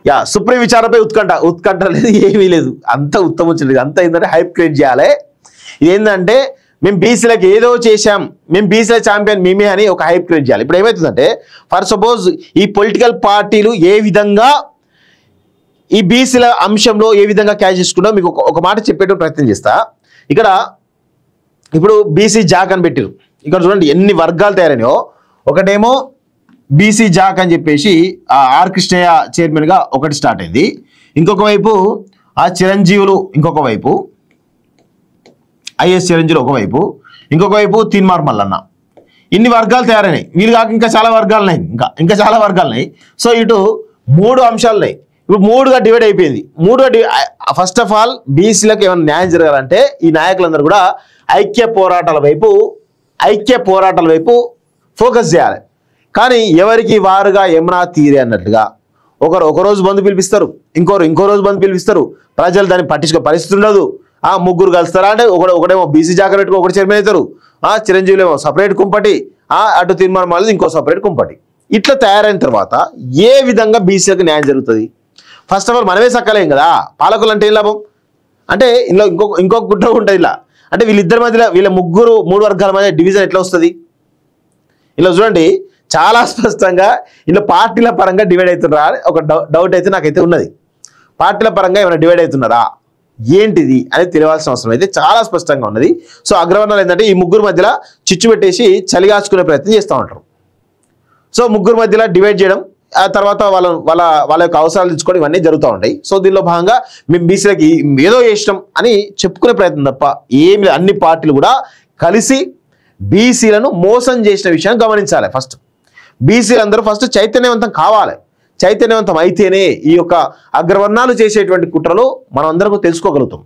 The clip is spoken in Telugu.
యా సుప్రీం విచారణపై ఉత్కంఠ లేదు, ఏమీ లేదు, అంత ఉత్తమం అంతా ఏంటంటే హైప్ క్రియేట్ చేయాలి. ఏంటంటే మేము బీసీలకు ఏదో చేశాం, మేము బీసీల ఛాంపియన్ మేమే అని ఒక హైప్ క్రియేట్ చేయాలి. ఇప్పుడు ఏమవుతుందంటే ఫర్ సపోజ్ ఈ పొలిటికల్ పార్టీలు ఏ విధంగా ఈ బీసీల అంశంలో ఏ విధంగా క్యాచ్ చేసుకున్నా మీకు ఒక మాట చెప్పేట ప్రయత్నం చేస్తా. ఇక్కడ ఇప్పుడు బీసీ జాక్ అని పెట్టారు, ఇక్కడ చూడండి ఎన్ని వర్గాలు తయారైనాయో. ఒకటేమో బీసీ జాక్ అని చెప్పేసి ఆర్ కృష్ణయ్య చైర్మన్గా ఒకటి స్టార్ట్ అయింది, ఇంకొక వైపు ఆ చిరంజీవులు, ఇంకొక వైపు ఐఎస్ చిరంజీవులు ఒకవైపు, ఇంకొక వైపు తీన్మార్ మల్లన్న. ఇన్ని వర్గాలు తయారైనాయి. వీళ్ళు కాక ఇంకా చాలా వర్గాలు ఉన్నాయి, ఇంకా చాలా వర్గాలు ఉన్నాయి. సో ఇటు 3 అంశాలు ఉన్నాయి. ఇప్పుడు 3గా డివైడ్ అయిపోయింది. ఫస్ట్ ఆఫ్ ఆల్ బీసీలకు ఏమైనా న్యాయం జరగాలంటే ఈ నాయకులందరూ కూడా ఐక్య పోరాటాల వైపు ఫోకస్ చేయాలి. కానీ ఎవరికి వారుగా యమునా తీరే అన్నట్లుగా ఒక రోజు బంద్ పిలిపిస్తారు, ఇంకో రోజు బంద్ పిలిపిస్తారు. ప్రజలు దాన్ని పట్టించుకో పరిస్థితి ఉండదు. ముగ్గురు కలుస్తారా అంటే ఒకడేమో బీసీ జాక పెట్టుకో ఒకటి చైర్మన్ అవుతారు, చిరంజీవులు ఏమో సపరేట్ కుంపటి, అటు తీర్మానం మళ్ళీ ఇంకో సపరేట్ కుంపటి. ఇట్లా తయారైన తర్వాత ఏ విధంగా బీసీలకు న్యాయం జరుగుతుంది? ఫస్ట్ ఆఫ్ ఆల్ మనమే సక్కలేం కదా. పాలకులు అంటే ఏం లాభం? అంటే ఇందులో ఇంకొక గుట్ట ఉంటుంది. ఇలా అంటే వీళ్ళిద్దరి మధ్యలో వీళ్ళ 3 వర్గాల మధ్య డివిజన్ ఎట్లా వస్తుంది? ఇలా చూడండి చాలా స్పష్టంగా ఇలా పార్టీల పరంగా డివైడ్ అవుతున్నారా అని ఒక డౌట్ అయితే నాకైతే ఉన్నది. పార్టీల పరంగా ఏమైనా డివైడ్ అవుతున్నారా ఏంటిది అనేది తెలియాల్సిన అవసరం అయితే చాలా స్పష్టంగా ఉన్నది. సో అగ్రవర్ణాలు ఏంటంటే ఈ ముగ్గురు మధ్యలో చిచ్చు పెట్టేసి చలిగాచుకునే ప్రయత్నం చేస్తూ ఉంటారు. సో ముగ్గురు మధ్యలో డివైడ్ చేయడం, ఆ తర్వాత వాళ్ళ యొక్క అవసరాలు తెచ్చుకోవడం ఇవన్నీ జరుగుతూ ఉంటాయి. సో దీనిలో భాగంగా మేము బీసీలకి ఏదో ఇష్టం అని చెప్పుకునే ప్రయత్నం తప్ప ఏమి లేదు. అన్ని పార్టీలు కూడా కలిసి బీసీలను మోసం చేసిన విషయాన్ని గమనించాలి. ఫస్ట్ బీసీలందరూ ఫస్ట్ చైతన్యవంతం కావాలి. చైతన్యవంతం అయితేనే ఈ యొక్క అగ్రవర్ణాలు చేసేటువంటి కుట్రలు మనం అందరం తెలుసుకోగలుగుతాం.